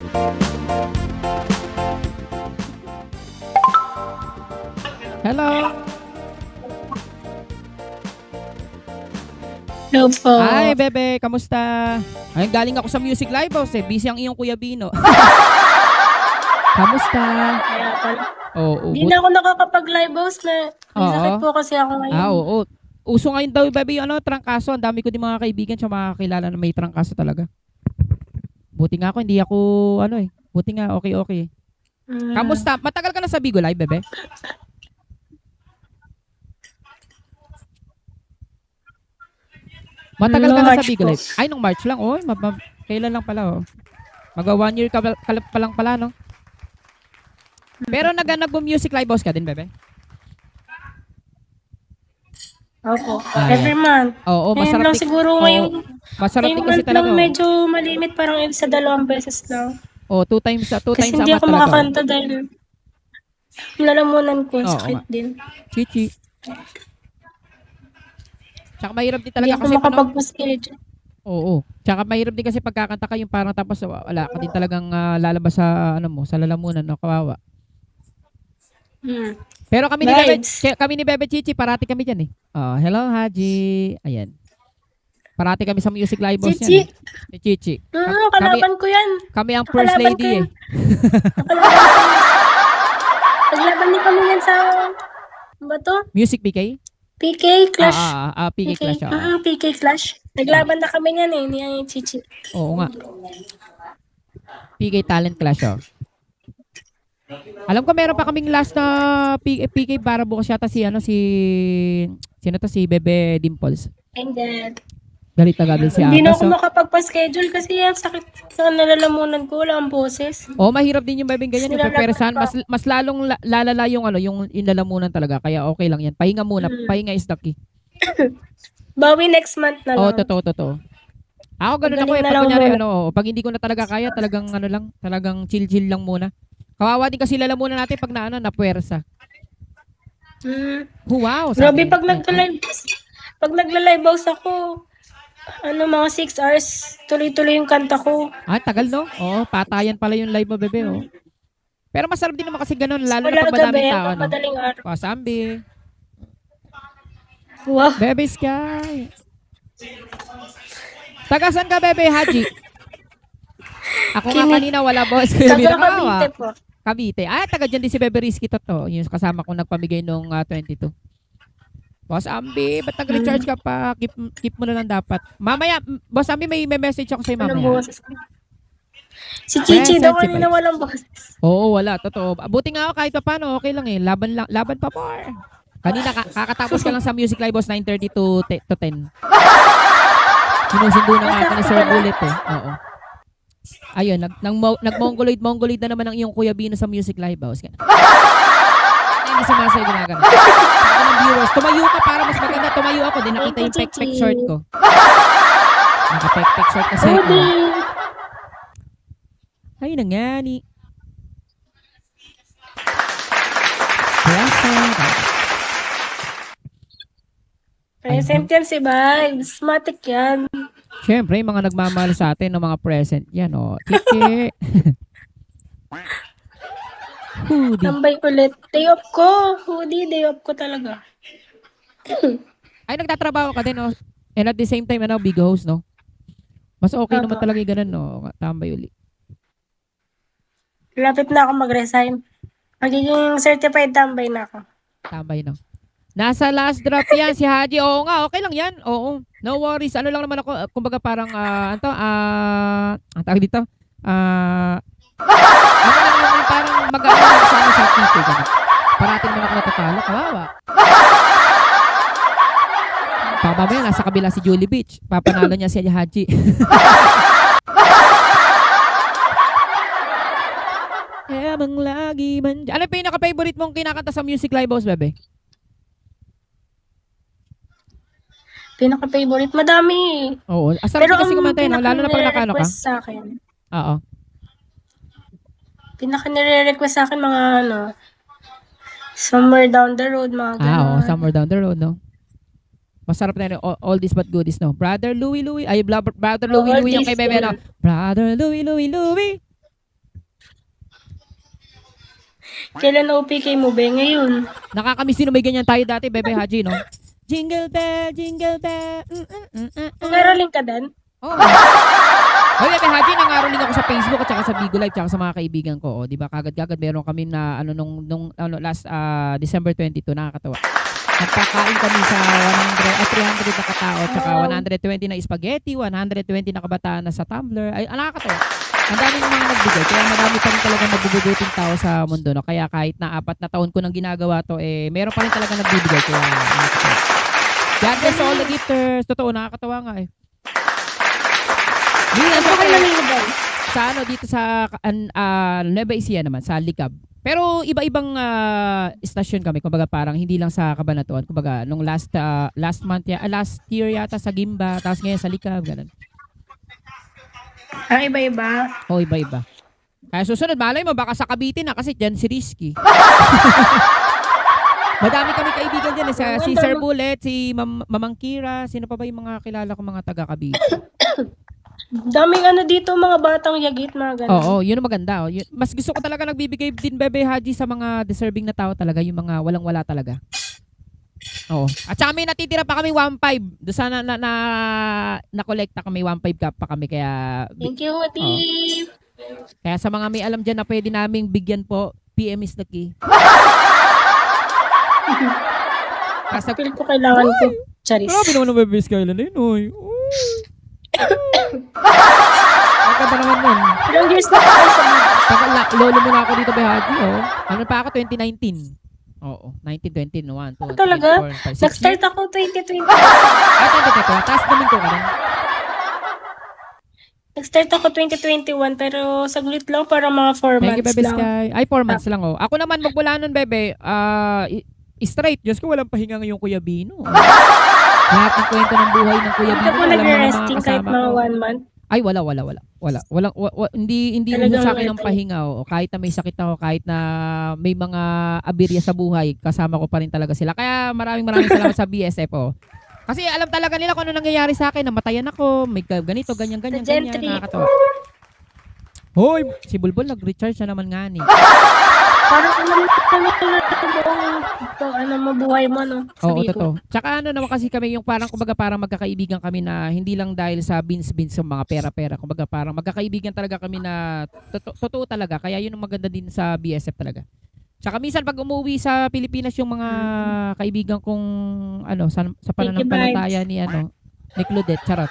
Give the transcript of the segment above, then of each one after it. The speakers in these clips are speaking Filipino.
Hello. Hello po. Hi, bebe. Kamusta? Ayun, galing ako sa Music Live House eh. Busy ang iyong Kuya Bino. Kamusta? Kaya pala. Oo. Hindi na ako nakakapag-live host na. May Oo. sakit po kasi ako ngayon. Oo. Uso ngayon daw, bebe, yung trangkaso. Ang dami ko din mga kaibigan siya makakilala na may trangkaso talaga. Buti nga ako, hindi ako, buti nga, okay. Kamusta? Matagal ka na sa Bigo Live, bebe? Matagal ka na sa March Bigo po. Live? Ay, nung March lang. Oy, kailan lang pala, oh. Mag 1 year ka pa lang pala, no? Pero nag-music live house ka din, bebe? Opo. Ah, Every month. Oo, Ngayon masarap lang din. siguro Oo, ngayong masarap din kasi month lang talaga. medyo malimit. Parang sa 2 beses lang. Oh, two times Kasi a hindi month ako talaga. makakanta dahil lalamunan ko. Oo Sakit nga. din. Chichi. Tsaka mahirap din Hindi talaga ako kasi makapag-schedule. Oo. Tsaka mahirap din kasi pagkakanta ka yung parang tapos wala ka din talagang lalabas sa sa lalamunan, no, kawawa. Pero Vibes. kami ni Bebe Chichi, parati kami diyan eh. Hello Haji. Ayan. Parati kami sa Music Live House Chichi. yan. Si Chichi. Kalaban ko yan. Kami ang first Nakalaban ko lady yan. eh. Paglaban niyo kami yan sa ba to? Music PK? PK Clash. PK Clash. PK Clash. Naglaban na kami niyan ni Chichi. Oo nga. PK Talent Clash, oh. Alam ko meron pa kaming last na PK para bukas yata si sino to, si Bebe Dimples. And then, Galit na galit si hindi na Abas. ako makapagpa-schedule kasi yan sakit sa nalalamunan ko. Wala ang boses. Mahirap din yung bebeng ganyan, yung peperesan, mas lalong lalala yung yung lalamunan talaga, kaya okay lang yan. Pahinga muna, pahinga is the key. Bawi next month na lang. Totoo. Ako ganun ako Magaling na pag lang kunyari muna. pag hindi ko na talaga kaya, talagang talagang chill lang muna. Kawawa din kasi lalamunan natin pag na puwersa. Wow. Grabe pag nagla-live house ako, mga 6 hours, tuloy-tuloy yung kanta ko. Tagal no? Patayan pala yung live mo, bebe, oh. Pero masarap din naman kasi ganun, lalo Wala na pag madaming gabi, tao, no? madaling araw. Pasambi. Wow. Bebe Sky. Tagasan ka, Bebe Haji? Ako nga kanina wala boss. Taga Cavite po. Cavite. Taga dyan din si Bebe Rizky to. Yung kasama kong nagpamigay nung 22. Boss Ambi, ba't nag-recharge ka pa? Keep mo na lang dapat. Mamaya, Boss Ambi, may message ako sa'yo Walang mamaya. boses. Si Chichi daw Present si kanina Vibes. walang boses. Oo, wala. Totoo. Buti nga ako kahit pa paano, okay lang eh. Laban pa more. Kanina, kakatapos ka lang sa Music Live Boss, 9:30 to 10. Sinusundo na nga ako ni Sir Bullet eh. Oo. Ayun, nag-mongoloid na naman ang iyong Kuya Bino sa Music Live House. Hindi sumasay ginagano. Sabi ng viewers, tumayo ka para mas maganda. Tumayo ako, din nakita yung pek-pek short ko. Naka-pek-pek short kasi ako. Ay, nangani. Present yan si Vibes. Matik yan. Siyempre, yung mga nagmamahal sa atin ng mga present yan, oh. Chichi. Hoodie. Tambay ulit. Day off ko. Hoodie, day off ko talaga. Ay, nagtatrabaho ka din, no? And at the same time, big host, no? Mas okay naman talaga yung ganun, no? Tambay uli. Lapit na ako mag-resign. Magiging certified tambay na ako. Tambay, no? Nasa last drop yan si Haji. Oo nga, okay lang yan. Oo. No worries. Ano lang naman ako, kumbaga parang, ang tawag dito? Ano lang naman parang mag-aaral sa people. Parating naman ako natatalo. Kawawa. Mamaya, nasa kabila si Julie Beach. Papanalo niya si Haji. Emang lagi man. Ano yung pinaka-favorite mong kinakanta sa Music Live House, bebe? Pinaka-favorite? Madami. Oo. Asarap din kasi kumanta yun, no? Lalo na pag nakano ka. Pinaka-nire-request sa akin. Oo. Pinaka-nire-request sa akin mga Somewhere Down the Road, mga Oo. gano'n. Somewhere Down the Road, no? Masarap na yun. All this but goodies, no? Brother Louie. Ay, Brother Louie yung kay bebe, no? Brother Louie. Kailan OPK mo ba ngayon? Nakakamiss din na may ganyan tayo dati, Bebe Haji, no? Jingle bell, jingle bell. Nangaroling ka din? Oh. Hoy, Bebe Haji, nangaroling ako sa Facebook at saka sa Bigo Live at saka sa mga kaibigan ko. Oh, 'di ba? Kagad-kagad meron kami na nung last December 22, nakakatawa. Nagpakain kami sa 300 na katao at saka 120 na spaghetti, 120 na kabataan na sa tumbler. Ay, nakakatawa. Ang daming mga nagbigay. Kaya marami pa rin talaga mabubuting tao sa mundo. No? Kaya kahit na 4 na taon ko nang ginagawa to, meron pa rin talaga nagbibigay. Kaya nakakatawa. God bless all the gifters. Totoo, nakakatawa nga eh. Dito sa Nueva Ecija naman, sa Likab. Pero iba-ibang stasyon kami. Kumbaga parang hindi lang sa Cabanatuan. Kumbaga nung last year yata sa Gimba, tapos ngayon sa Likab, ganun. Iba-iba. Oh, iba-iba. Kaya susunod, malay mo, baka sa Cavite na kasi dyan si Risky. Madami kami kaibigan dyan. Si Sir Bullet, si Mamang Kira, sino pa ba yung mga kilala ko mga taga Cavite? Daming dito, mga batang yagit, mga ganun. Oo, yun ang maganda. Oh. Mas gusto ko talaga nagbibigay din, Bebe Haji, sa mga deserving na tao talaga, yung mga walang-wala talaga. Oo. At saka may natitira pa kami 1.5. Doon sana na-collecta kami 1.5 pa kami. Kaya, Thank you, Steve. kaya sa mga may alam dyan na pwede naming bigyan po, PM is the key. Kasi, Feel ko kailangan ko. Charis. grabe naman ang Bebe Skyla na yun, oy. Ang ganda naman nun. Ilang years na pa kayo sa mga. Lolo mo na ako dito, Behaji, oh. Ano pa ako, 2019. Oo, 19, 20, 1, 2, 3, Talaga? 4, 5, 6 Nag-start ako 2020. At ang totoo, taas namin ko ka rin. Nag-start ako 2021 pero saglit lang, parang mga 4 Thank you, months Bebe lang. Sky. Ay, 4 months lang, oh. Ako naman, magmula nun, Bebe, straight. Diyos ko, walang pahinga ngayong Kuya Bino. Lahat ng kwento ng buhay ng Kuya Hindi Bino. ko alam mo ng mga nag-resting kahit kasama mga ko. 1 month. Ay, wala. Hindi Talagang uso sa akin ng wala. pahinga. Oh. Kahit na may sakit ako, kahit na may mga abirya sa buhay, kasama ko pa rin talaga sila. Kaya maraming salamat sa BSF. Oh. Kasi alam talaga nila kung ano nangyayari sa akin. Namatayan ako, may ganito, ganyan. Gentry. Nakakatawa. Hoy, si Bulbul nag-recharge na naman nga ni. Parang alam mo mabuhay mo, no? Oo, Sabi ko. totoo. Tsaka naman kasi kami yung parang kumbaga parang magkakaibigan kami na hindi lang dahil sa beans sa mga pera. Kumbaga parang magkakaibigan talaga kami na totoo talaga. Kaya yun ang maganda din sa BSF talaga. Tsaka minsan pag umuwi sa Pilipinas yung mga kaibigan kong sa pananampalataya ni ni Claudette, charot.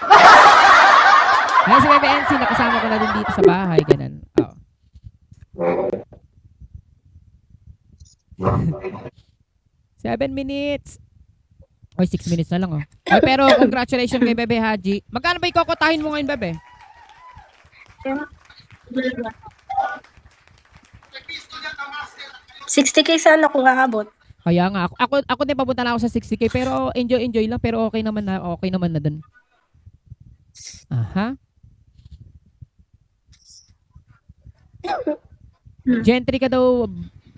Kaya si Bebe NC nakasama ko na din dito sa bahay, ganun. Oo. 7 minutes. Oy, 6 minutes na lang, oh. Ay, pero congratulations kay Bebe Haji. Magkano ba ikokotahin mo ngayon, Bebe? $60K sana kung aabot. Kaya nga, ako din papunta na ako sa 60K, pero enjoy lang, pero okay naman na dun. Aha. Gentry ka daw,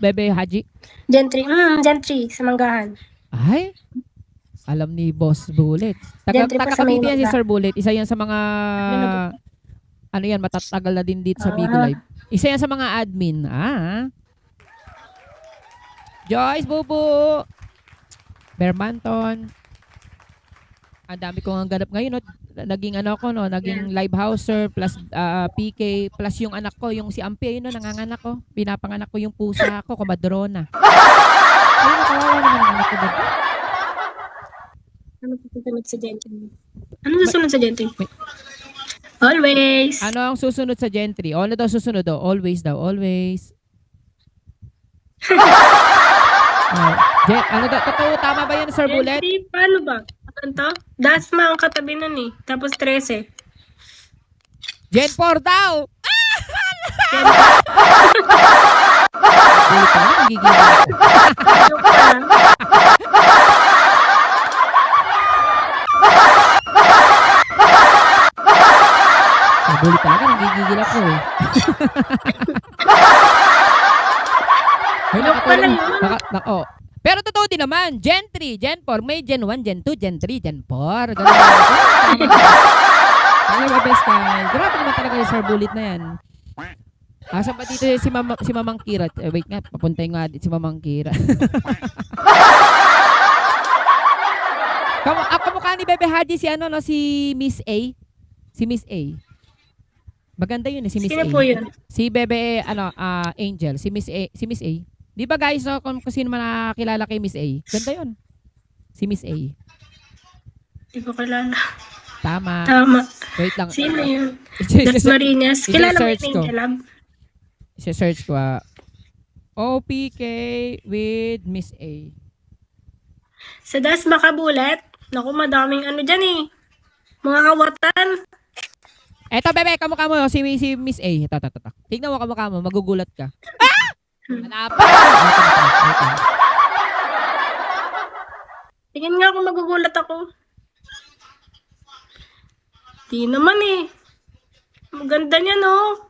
Bebe Haji? Gentry, sa Manggahan. Ay, alam ni Boss Bullet. Gentry pa Taga sa Cavite yan si Maynila. Sir Bullet. Isa yan sa mga, matatagal na din dito sa Bigo Live. Isa yan sa mga admin. Joyce Bubu. Bermanton. Ang dami kong ganap ngayon. No? Naging naging live houser plus PK plus yung anak ko, yung si Ampi, nanganganak ko. Pinapanganak ko yung pusa ko, kumadrona. Ay, nakawawa naman ang anak ko doon. Ano susunod sa Gentry? Ano susunod sa Gentry? Always. Ano ang susunod sa Gentry? Ano daw susunod daw? Always daw, always. Totoo, tama ba yan, Sir Bullet? Gentry, paano ba? Ano to? Dasma ang katabi nun eh. Tapos 13. Gen 4 daw! Bullet ka naman, gigil ako. Joke lang. Sa Bullet talaga, nagigigil ako eh. Hoy, Joke pa lang yun. Pero totoo din naman, Gen 3, Gen 4, may Gen 1, Gen 2, Gen 3, Gen 4. Ganun lang. Ay, best guy. Grabe naman talaga yung Sir Bullet na yan. Asa ba dito si Mamang Kira? Wait nga, papuntay nga dito si Mamang Kira. Kamukha ni Bebe Haji si ano, no? Si Miss A. Si Miss A. Maganda yun eh, si Miss Sino A. po yun? Si Bebe, Angel. Si Miss A. Si Miss A. Di ba guys, no, kung sino man nakakilala kay Miss A? Ganda yun. Si Miss A. Hindi ko kilala. Tama. Tama. Wait lang. Sino yun? Las Marinas. Kilala mo search yung ko. Angel Lab? Search ko OPK with Miss A. Sa Das Makabulat. Naku, madaming ano dyan eh. Mga kawatan. Eto, Bebe, kamukha mo, si Miss A. Ito. Tignan mo kamukha mo, magugulat ka. Ah! Hanapan! Tingin nga kung magugulat ako. Di naman eh. Maganda niya, no?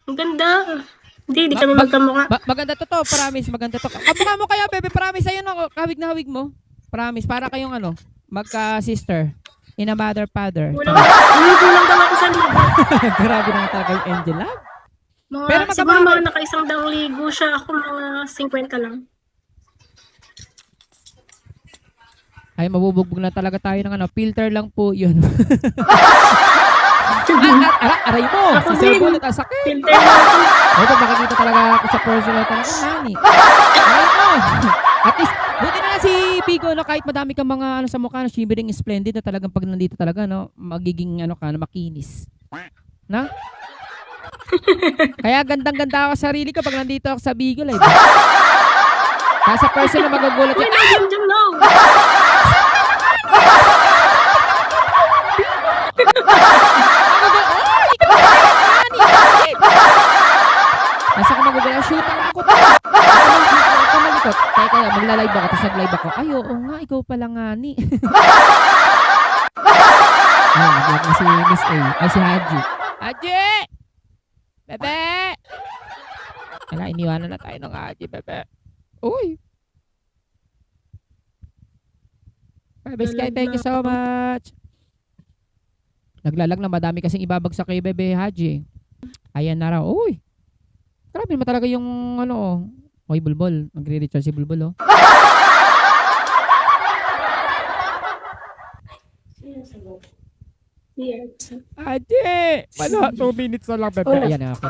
Ang ganda. Hindi kami magkamukha. Maganda to, promise, maganda to. Kamukha mo kaya, Bebe, promise, ayun ako, hawig na hawig mo. Promise, para kayong magka-sister. In a mother-father. Kulang daw ako sa ligo. Grabe naman talaga yung Angel Lab. Pero siguro mga naka-isang daang ligo siya. Ako mga 50 lang. Ay, mabubugbog na talaga tayo ng filter lang po yun. Aray mo! Ako Si Sir din. Bullet, sakit! Filter lang ako. Ito, makikita talaga ako sa personal talaga, nani. Aray mo! At least, buti na nga si Pico, no, kahit madami kang mga sa mukha, no, shimmering splendid na talagang pag nandito talaga, no, magiging makinis. Na? Kaya gandang-ganda ako sa sarili ko pag nandito ako sa Bigol, eh. Kaya sa personal magugulat Uy, yun. nandiyan no. Nasa ko magugulat, shoot ako. Malikot. Kaya magla-live ako, tapos nag-live ako. Ay, oo nga, ikaw pala nga ni. Ay, nag-live na si Miss A. Ay, si Haji. Haji! Bebe! Kaya iniwanan na tayo ng Haji, Bebe. Uy! Bebe Sky, thank you so much. Naglalag na, madami kasing ibabagsak kay Bebe Haji. Ayan na raw. Uy! Grabe naman talaga yung Oy, Bulbul. Nagre-recharge si Bulbul, oh. Ate! Wala, 2 minutes na lang, Bebe. Ayan na, okay.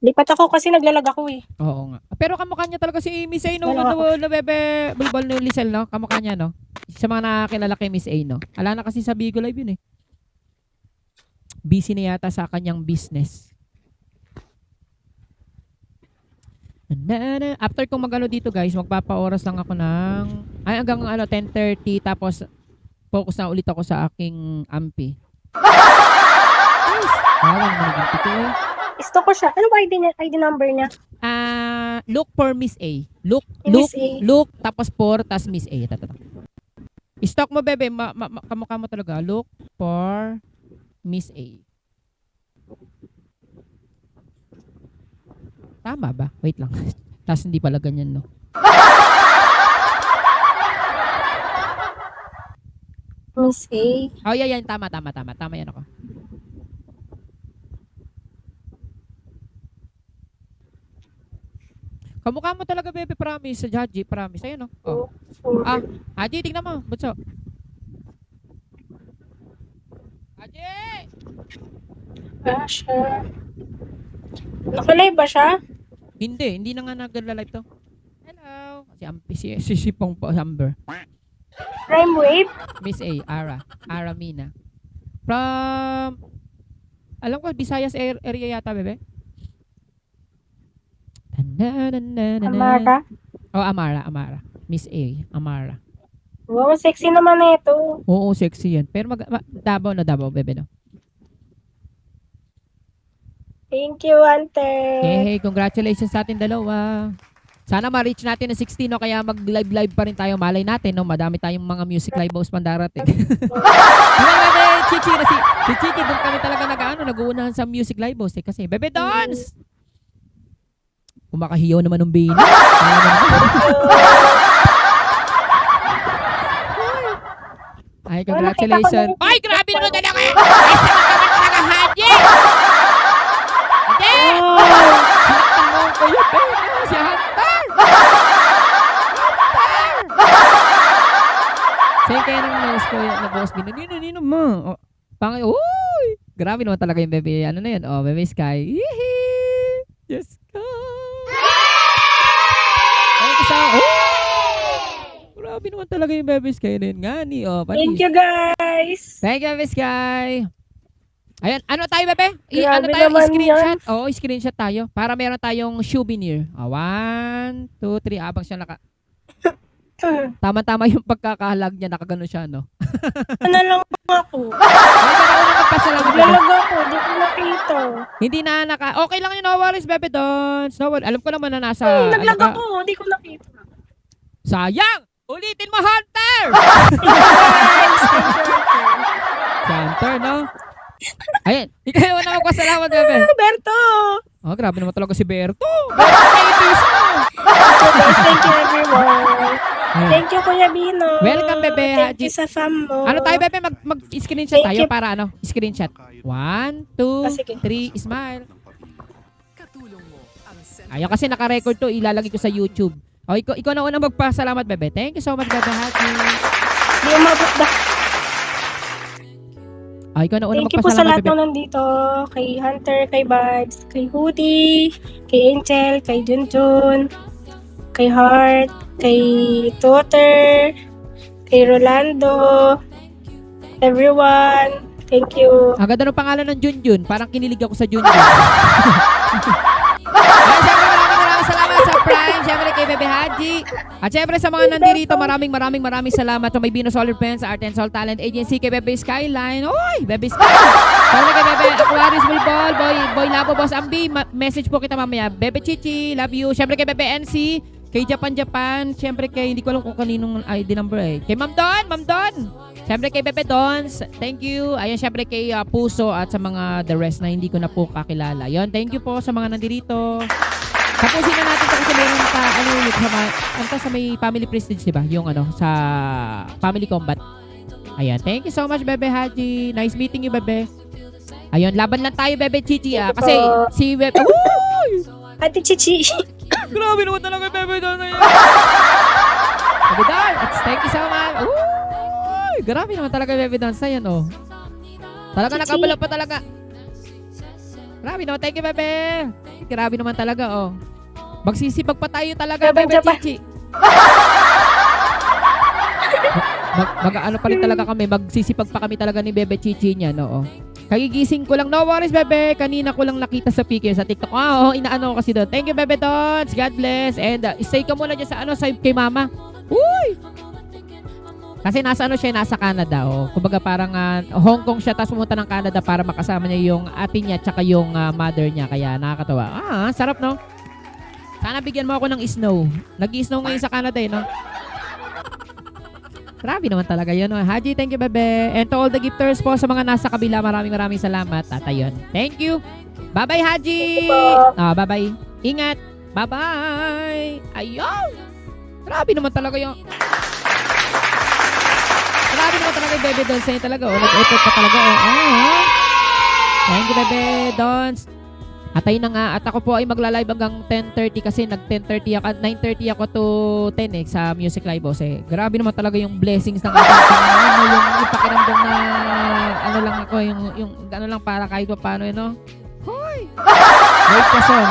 Lipat ako kasi naglalag ako eh. Oo nga. Pero kamukha niya talaga si Miss A, no? Na Bebe Bulbul ni Lisel, no? Kamukha niya, no? Sa mga nakakilala kay Miss A, no? Ala na kasi sa Bigo Live yun, eh. Busy na yata sa kanyang business. After kong magano dito guys, magpapa-oras lang ako ng hanggang 10:30 tapos focus na ulit ako sa aking ampi. Guys, naman ito eh. Gusto ko siya. Ano ba ID number niya? Look for Miss A. Miss A. Look tapos for tas Miss A. Ito. Stock mo, Bebe, kamukha mo talaga. Look for Miss A. Tama ba? Wait lang. Tapos hindi pala ganyan, no? Miss A. Oh, yan. Tama yan ako. Kamukha mo talaga, Bebe. Promise. Sa Haji. Promise. Ayan, no? Oh. Haji, tingnan mo. Butso. Haji! Siya. Nakalive ba siya? Hindi na nga nag-live to. Hello. Si Sipong po, Amber. Prime Wave? Miss A, Ara Mina. From, alam ko, Visayas area yata, Bebe. Amara? Oh, Amara. Miss A, Amara. Wow, sexy naman na ito. Oo, sexy yan. Pero Davao, Bebe, no? Thank you, Ante. Hey, congratulations sa atin dalawa. Sana ma-reach natin na 16, no? Kaya mag-live pa rin tayo. Malay natin, no? Madami tayong mga music live host pandarating. Chichi, si Chichi, doon kami talaga nag-uunahan sa music live host. Kasi, Bebe Dons! Kumakahiyaw naman ng bini. Ay, nakita ko congratulations. na- Ay, grabe naman talaga. Ay, sakit naman talaga, Haji. Hindi. Oh, Sinaktan mo ko yung pera. Si Hunter. Sa'yo kaya ng nose ko na boss din. Nino mo. Oh, uy. Grabe naman talaga yung bebe. Ano na yun? Oh, bebe Sky. Yee! Yes, ka. Thank you so grabe naman talaga yung bebe Sky na yun. Ngani, oh. thank you guys. Thank you, bebe Sky. Ayan, ano tayo, bebe? Ano Grabe tayo? naman Screenshot? Oo, screenshot tayo. Para meron tayong souvenir. 1, 2, 3. Abang siya Tama-tama yung pagkakahalag niya. Nakaganon siya, no? Ano lang ako? Ay, gano'n na magpasalamat, bebe. Naglalag ako, di ko nakita. Hindi na okay lang yun, no worries, bebe Dons. No worries. Alam ko naman na nasa... Naglag ano ka. ako, di ko nakita. Sayang! Ulitin mo, Hunter! Guys, thank you. Si Hunter, no? Ayun, ikaw na magpasalamat, bebe. Berto! Oh, grabe naman talaga si Berto. Berto, babies mo. Guys, thank you everyone. Ayun. Thank you, Kuya Bino. Welcome, bebe. Thank you sa fam mo. Ano tayo, bebe? Mag-screenshot Thank tayo you. para ano? Screenshot. 1, 2, sige. 3, smile. Ayaw kasi naka-record to. Ilalagay ko sa YouTube. O, ikaw na unang magpasalamat, bebe. Thank you so much, bebe. Happy. Di umabot na. Ikaw na unang Thank you po sa magpasalamat, lahat bebe. ng nandito. Kay Hunter, kay Vibes, kay Hoodie, kay Angel, kay Junjun, kay Heart, kay Tutor, kay Rolando, everyone. Thank you. Ang ganda ng pangalan ng Junjun. Parang kinilig ako sa Junjun. Ay, syempre maraming salamat sa Prime. Syempre kay Bebe Haji. At syempre sa mga nandito, maraming salamat sa may Bino Solar Pens, Art and Soul Talent Agency, kay Bebe Skyline. Oy, Bebe Sky. Syempre kay Bebe Aquarius Bulbol, Boy Labo, Boss Ambi. Message po kita mamaya. Bebe Chichi, love you. Syempre kay Bebe NC, kay Japan. Syempre kay, hindi ko alam kung kaninong ID number eh. Kay Ma'am Don. Syempre kay Bebe Dons, thank you. Ayun, syempre kay Puso at sa mga the rest na hindi ko na po kakilala. Ayun, thank you po sa mga nandito. Tapusin na natin ito kasi meron pa, sa may Family Prestige, diba? Yung sa Family Combat. Ayun, thank you so much, Bebe Haji. Nice meeting you, Bebe. Ayun, laban lang tayo, Bebe Chichi. Kasi si Bebe... Uy! Ate Chichi. Grabe naman talaga, Bebe Don. Bebe Don, thank you so much. Uy! Grabe naman talaga, Bebe Don. Sa'yan, oh. Talaga Chichi. nakabala pa talaga. Grabe naman, thank you, Bebe. Grabe naman talaga, oh. Magsisipag pa tayo talaga, Japan, Bebe Japan. Chichi. Ano pa rin talaga kami, magsisipag pa kami talaga ni Bebe Chichi niya, no? Kagigising ko lang, no worries, Bebe. Kanina ko lang nakita sa PK sa TikTok. Inaano ko kasi doon. Thank you, Bebe Tots. God bless. And stay ka muna dyan sa kay Mama. Uy! Kasi nasa nasa Canada, oh. Kumbaga parang Hong Kong siya, tapos pumunta ng Canada para makasama niya yung ate niya tsaka yung mother niya. Kaya nakakatawa. Sarap, no? Sana bigyan mo ako ng snow. Nag-snow ngayon sa Canada, no? Grabe naman talaga yun. No? Haji, thank you, Bebe. And to all the gifters po sa mga nasa kabila, maraming salamat. At ayun, thank you. Bye-bye, Haji. Bye-bye. Ingat. Bye-bye. Ayun. Grabe naman talaga yung... Grabe naman talaga yung Bebe Dons. Sa'yo talaga, oh. Nag-effort pa talaga, oh. Thank you, Bebe Dons. At ayun na nga, at ako po ay magla-live hanggang 10:30 kasi nag-10:30 ako, 9:30 ako to 10 sa Music Live Boss eh. Grabe naman talaga yung blessings ng ating yung pakiramdam na ano lang ako, yung ano lang para kahit pa paano, no? Hoy! Late ka son.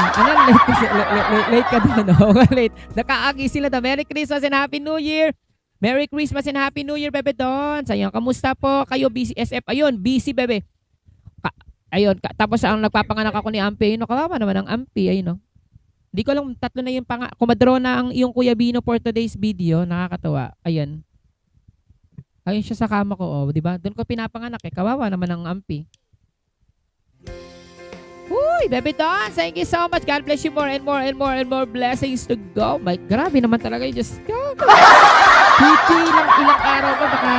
Late ka din, no? Late. Nakaagi sila na. Merry Christmas and Happy New Year! Merry Christmas and Happy New Year, Bebe Dons. Ayun, kamusta po kayo, BCSF? Ayun, BC, Bebe. Ayun, tapos ang nagpapanganak ako ni Ampi, kawawa naman ang Ampi, ayun, no. Hindi ko lang, 3 na yung kumadro na ang iyong Kuya Bino for today's video, nakakatawa. Ayun. Ayun siya sa kama ko, oh, di ba? Doon ko pinapanganak kawawa naman ang Ampi. Uy, Bebe Don, thank you so much. God bless you more and more blessings to go. My, grabe naman talaga yung Diyos ko. Chichi, ilang araw pa, baka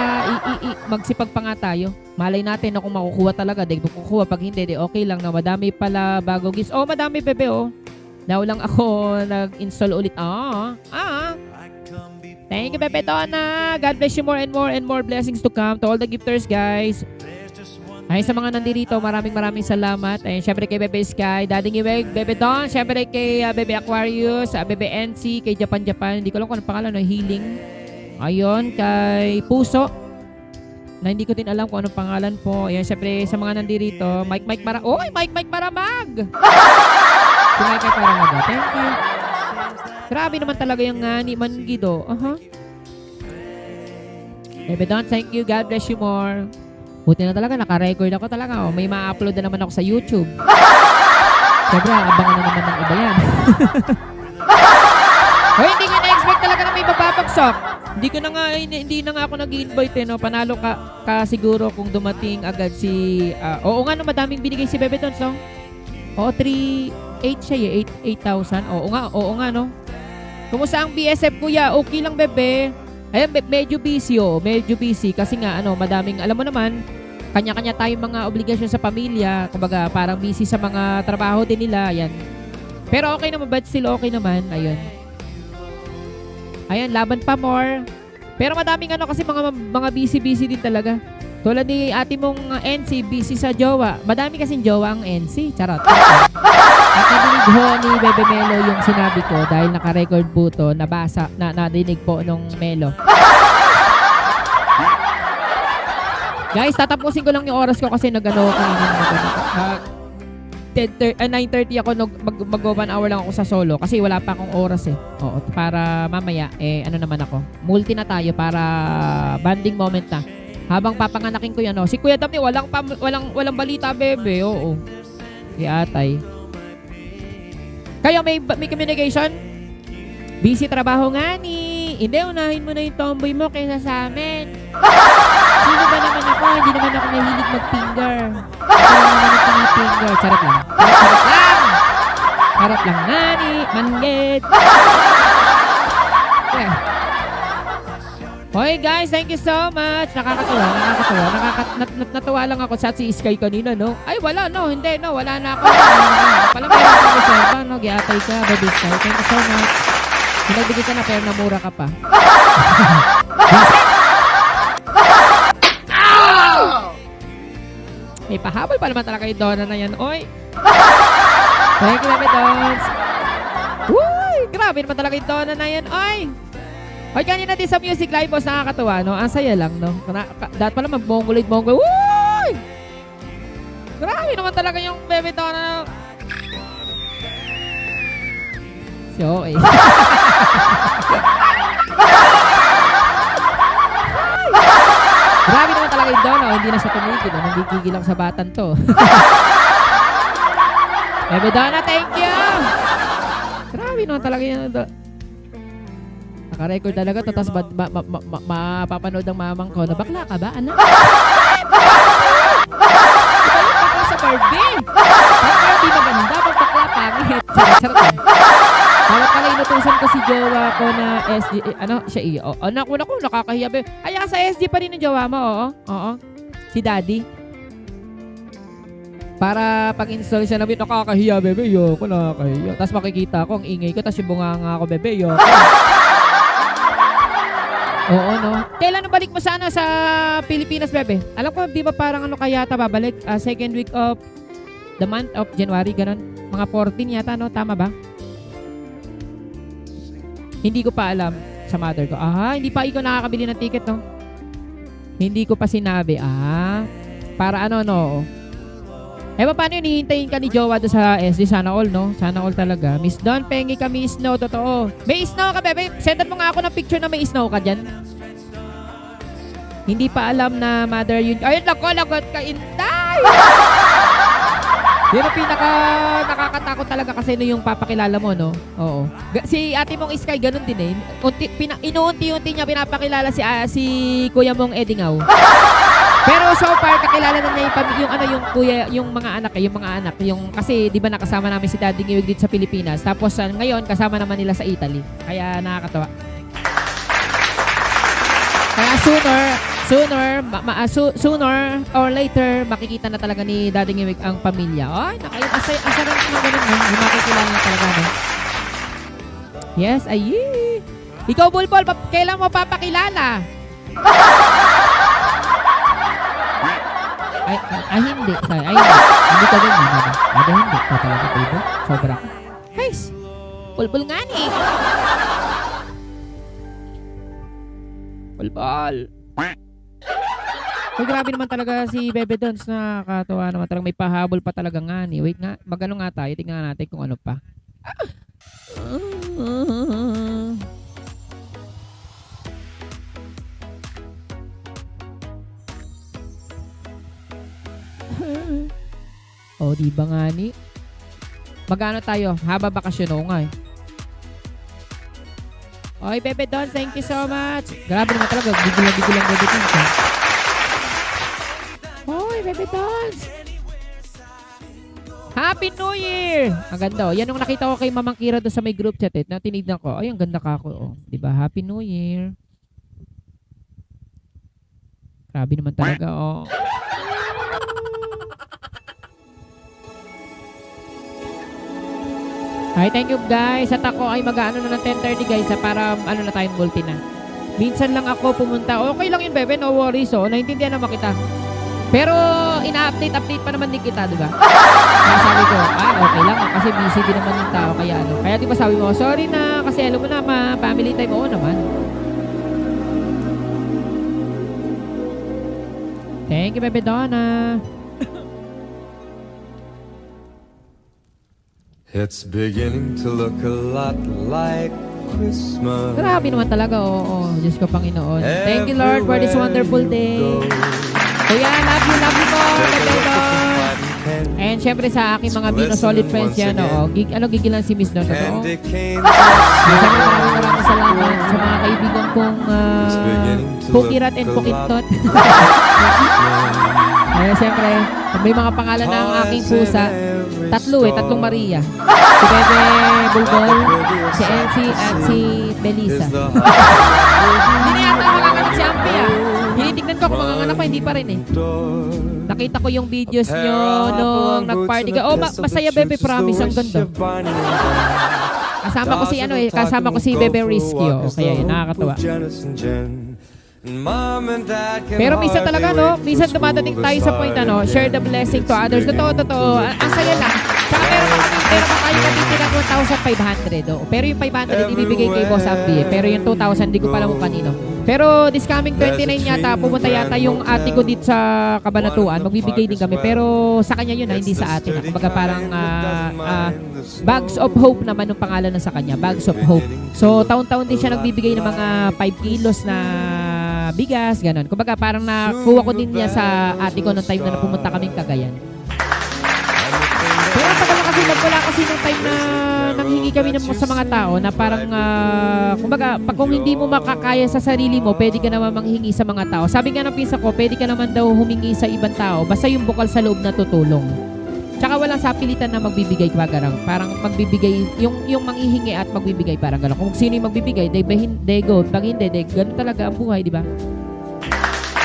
magsipag pa nga tayo. Malay natin na kung makukuha talaga. Dahil kukuha, pag hindi, okay lang na. Madami pala bago gifts. Madami, Bebe, oh. Now lang ako nag-install ulit. Thank you, Bebe Donna. God bless you more and more blessings to come to all the gifters, guys. Ay, sa mga nandito, maraming salamat. Ayun, syempre kay Bebe Sky, Daddy Iweg, Bebe Don, syempre kay Bebe Aquarius, Bebe NC, kay Japan. Hindi ko alam kung anong pangalan, no? Healing. Ayun, kay Puso, na hindi ko din alam kung anong pangalan po. Ayun, syempre sa mga nandito, Mike Maramag. Mike Maramag! Si Mike Maramag, thank you. Grabe naman talaga yung ni Mangido. Bebe Don, thank you. God bless you more. Buti na talaga, naka-record ako talaga. May ma-upload na naman ako sa YouTube. Siyempre, abangan na naman ng iba yan. Hindi ko na-expect talaga na may mapapagsak. Hindi na nga ako nag-invite no. Panalo ka siguro kung dumating agad si... oo nga no, madaming binigay si Bebe Dons, no? Oo, 3,800 siya 8,000. Oo nga no. Kumusta ang BSF, kuya? Okay lang, Bebe. Ayan, medyo busy kasi nga madaming, alam mo naman, kanya-kanya tayong mga obligasyon sa pamilya, kumbaga parang busy sa mga trabaho din nila, ayan. Pero okay naman, but still okay naman, ayun. Ayan, laban pa more. Pero madaming kasi mga busy din talaga. Tulad ni ate mong NC, busy sa jowa. Madami kasing jowa ang NC, charot. At nadinig ho ni Bebe Melo yung sinabi ko dahil naka-record po to, nadinig po nung Melo. Guys, tatapusin ko lang yung oras ko kasi nag-ano ko 9:30 ako, mag-1 hour lang ako sa solo kasi wala pa akong oras eh. Oo, para mamaya, naman ako. Multi na tayo para banding moment na. Habang papanganakin ko yan, si Kuya Dapni, walang balita, Bebe. Oo. Si Atay. Kayo, may communication? Busy trabaho nga ni. Hindi, unahin mo na yung tomboy mo kaysa sa amin. Sino ba naman ako? Hindi naman ako mahilig mag-finger. Hindi naman ako mag-finger. Charot lang. Charot lang nga ni. Manggit. Okay. Okay guys, thank you so much. Nakakatuwa. Natuwa lang ako sa si Sky kanina, no? Ay, wala, no? Hindi, no? Wala na ako. Pala meron ako reserva, no? Giatay ka, Baby Sky. Thank you so much. Pinagbigay ka na, pero namura ka pa. May pahabol pa naman talaga yung Donna na yan, oy. Thank you, Baby Dons. Uy, grabe naman talaga yung Donna na yan, oy. Hoy, kanina din sa music live boss, nakakatuwa, no? Ang saya lang, no? Dapat pala mag-mongoloid. Uy! Grabe naman talaga yung Bebe Donna. So, eh. Grabe naman talaga yung Donna. Hindi na siya tumigil. Nagigigil lang sa batan to. Bebe Donna, thank you! Grabe naman talaga yung naka-record talaga to, tapos mapapanood ng mamang ko na bakla ka ba, anak? Ito yung bakla sa Barbie. Pag Barbie maganda, pag bakla pangit. Charot. Dapat pala inutusan ko si jowa ko na SG, siya iyo. Anak ko, nakakahiya. Ay, sa SG pa rin yung jowa mo, oo. Si Daddy. Para pag-install siya na, nakakahiya, bebe, yoko, nakakahiya. Tapos makikita ko, ang ingay ko, tapos yung bunganga ko, bebe, yoko. Oo, no? Kailan balik mo sana sa Pilipinas, bebe? Alam ko, di ba parang kayata babalik? Second week of the month of January, ganun. Mga 14 yata, no? Tama ba? Hindi ko pa alam sa mother ko. Hindi pa ikaw nakakabili ng ticket, no? Hindi ko pa sinabi. Para no? Paano yun? Hihintayin ka ni Jowa doon sa SD? Sana all, no? Sana all talaga. Miss Don, pengi ka, may snow. Totoo. May snow ka, bebe. Sendan mo nga ako ng picture na may snow ka dyan. Hindi pa alam na mother yun. Ayun, lagot ka, intay! Yun ang nakakatakot talaga kasi yung papakilala mo, no? Oo. Si ate mong Sky, ganun din eh. Inuunti-unti niya pinapakilala si kuya mong Edingaw. Pero so far kakilala na niya yung kuya, yung mga anak, yung kasi 'di ba nakasama namin si Daddy Ngiwig dito sa Pilipinas. Tapos ngayon kasama naman nila sa Italy. Kaya nakakatawa. Kaya sooner or later makikita na talaga ni Daddy Ngiwig ang pamilya. Ay, asa rin ng ganun, no? Yung makikilala na talaga, no? Yes, Ikaw, Bulbul, kailan mo papakilala? Ay, hindi. Ay, hindi. Hindi ka ganyan. Ada hindi. Ikaw talaga, Bulbul. Sobra ka. Guys, Bulbul nga ni. Bulbul. Uy, grabe naman talaga si Bebe Dons. Nakakatawa naman talaga. May pahabol pa talaga nga ni. Wait nga. Magano nga tayo. Tingnan natin kung ano pa. Oh, di ba nga ni? Magano tayo? Haba bakasyon o nga eh. Oy, Bebe Dons, thank you so much. Grabe naman talaga. Gigulang Bebe Dons. Oy, Bebe Dons. Happy New Year! Ang ganda, oh. Yan yung nakita ko kay Mamang Kira doon sa may group chat, na tinignan ko. Ay, ang ganda ka ako, oh. Diba? Happy New Year. Grabe naman talaga, oh. Hi, thank you guys. At ako ay mag-ano na ng 10:30 guys para ano na tayong multi na. Minsan lang ako pumunta. Okay lang yun, Bebe. No worries. Oh. Naintindihan naman kita. Pero ina-update pa naman din kita, di ba? Kaya sabi ko, okay lang. Kasi busy din naman yung tao. Kaya ano. Kaya di ba sabi mo, sorry na. Kasi alam mo na, family time. Oo naman. Thank you, Bebe Donna. It's beginning to look a lot like Christmas. Grabe naman talaga, oo. Diyos ko, Panginoon. Thank you, Lord, for this wonderful day. Kuya, love you po, Bebedon. And syempre sa aking mga Bino Solid friends yan, oo. Gigilan si Miss Don. Oo. Siyempre maraming salamat sa mga kaibigan kong Pukirat and Pukintot. Kaya siyempre, may mga pangalan na ang aking pusa. Tatlong Maria. Si Bebe Bulbul, si Elsie, at si Belisa. Hindi na yata makakanak si Ampi Tinitignan ko kung manganganak pa, hindi pa rin eh. Nakita ko yung videos nyo nung nag-party ka. Oh, masaya Bebe, promise, ang ganda. Kasama ko si Bebe Rizky. Kaya yun, nakakatawa. Pero minsan talaga, no? Minsan dumadating tayo sa point, share the blessing to others. Totoo. Ang saya lang. Tsaka meron pa tayo natitiran 1,500. Pero yung 500, ibibigay kay Boss Abby. Pero yung 2,000, di ko pala mo kanino. Pero this coming 29 yata, pumunta yata yung ate ko dito sa Cabanatuan. Magbibigay din kami. Pero sa kanya yun, hindi sa atin. Kumbaga parang Bags of Hope naman yung pangalan na sa kanya. Bags of Hope. So, taon-taon din siya nagbibigay ng mga 5 kilos na bigas, gano'n. Kumbaga parang nakuha ko din niya sa ate ko nung time na pumunta kaming Cagayan. Pero nagwala kasi nung time na nanghingi kami sa mga tao na parang, kumbaga, kung hindi mo makakaya sa sarili mo, pwede ka naman manghingi sa mga tao. Sabi nga ng pinsa ko, pwede ka naman daw humingi sa ibang tao, basta yung bukal sa loob na tutulong. Tsaka walang sapilitan na magbibigay parang magbibigay, yung manghihingi at magbibigay parang gano'n. Kung sino yung magbibigay, they go. Pag hindi, gano'n talaga ang buhay, di ba?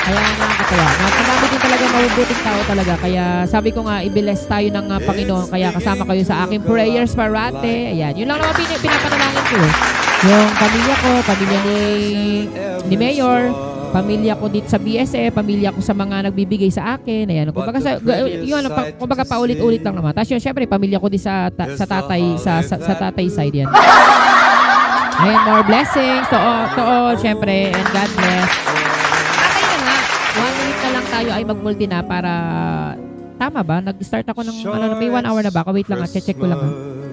Kaya nakakatawa. Marami din talaga mabubuting tao talaga. Kaya sabi ko nga, i-bless tayo ng Panginoon. Kaya kasama kayo sa aking prayers parate. Ayan. Yun lang naman pinapanalangin ko. Yung pamilya ko, pamilya ni Mayor, pamilya ko dito sa BSE, pamilya ko sa mga nagbibigay sa akin. Ayan. Kumbaga paulit-ulit lang naman. Tapos yun, syempre, pamilya ko din sa tatay side yan. Ayan, more blessings to all, syempre, and God bless. Tayo ay mag-multi na para tama ba? Nag-start ako ng may 1 hour na ba? Wait lang, check ko lang.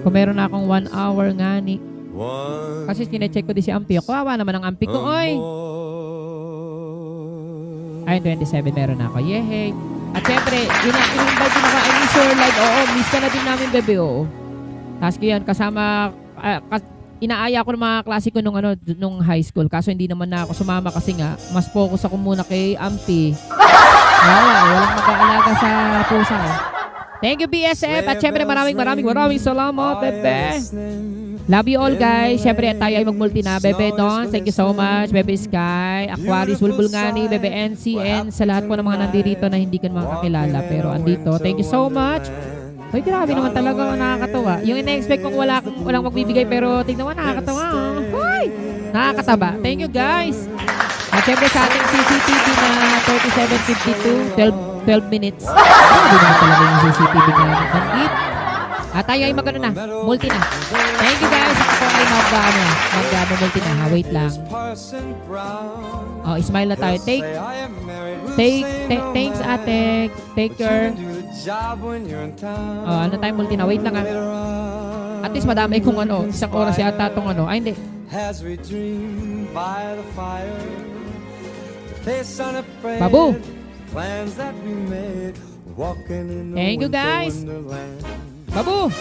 Kung meron na akong 1 hour nga ni. Kasi sinecheck ko din si Ampi. Kawawa naman ang Ampi ko. Oy! Ayun, 27 meron na ako. Yehey! At syempre, in-invite din ako. I miss your live. Oo, miss ka na din namin, bebe. Oo. Tapos ko yan, kasama inaaya ko ng mga klase ko nung high school. Kaso hindi naman na ako sumama kasi nga, mas focus ako muna kay Ampi. Walang mag-aalaga sa pusa. Thank you, BSF. At syempre, maraming salamat, bebe. Love you all, guys. Syempre, tayo ay mag-multi na. Bebe Don, thank you so much. Bebe Sky, Aquarius, Bulbulngani, Bebe NC, and sa lahat po ng mga nandito na hindi ko makakilala. Pero andito, thank you so much. Ay, grabe naman talaga. Nakakatawa. Yung ina-expect kong walang magbibigay pero tignan mo, nakakatawa. Hoy! Nakakataba. Thank you, guys. At syempre sa ating CCTV na 3752, 12 minutes. Grabe naman talaga yung CCTV na nag-eat. At tayo ay magano na, multi na. Thank you, guys. Ako po ay mag-multi na ha. Wait lang. Oh, smile na tayo. Thanks, ate. Take care. Oh, ano tayo multi na? Wait lang ha. At least madami kung ano, isang oras yata itong ano. Ay, hindi. Babu. Thank you, guys. Babu.